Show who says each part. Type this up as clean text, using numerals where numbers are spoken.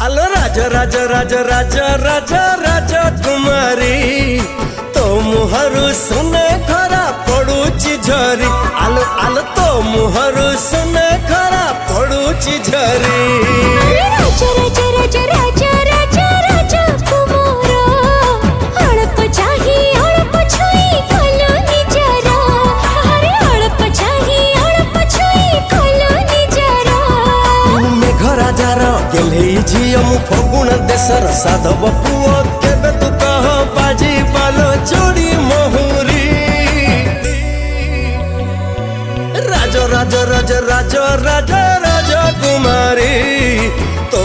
Speaker 1: आलो राज राज राज राज राज राज कुमारी तो मुहरु सुने खरा पड़ुची झरी आलो आलो तो मुहरु सुने खरा पड़ुची झरी
Speaker 2: राज राज राज राज राज राज कुमार अड़प चाही अड़प छुई खोलो निजरा अरे अड़प चाही अड़प छुई खोलो निजरा
Speaker 1: मेघ राजार गेले झियो मु फगुण देशर साधव पुओ केबे तू कह बाजी बालो जोड़ी महुरी राज राज राज राज राज राज कुमारी तो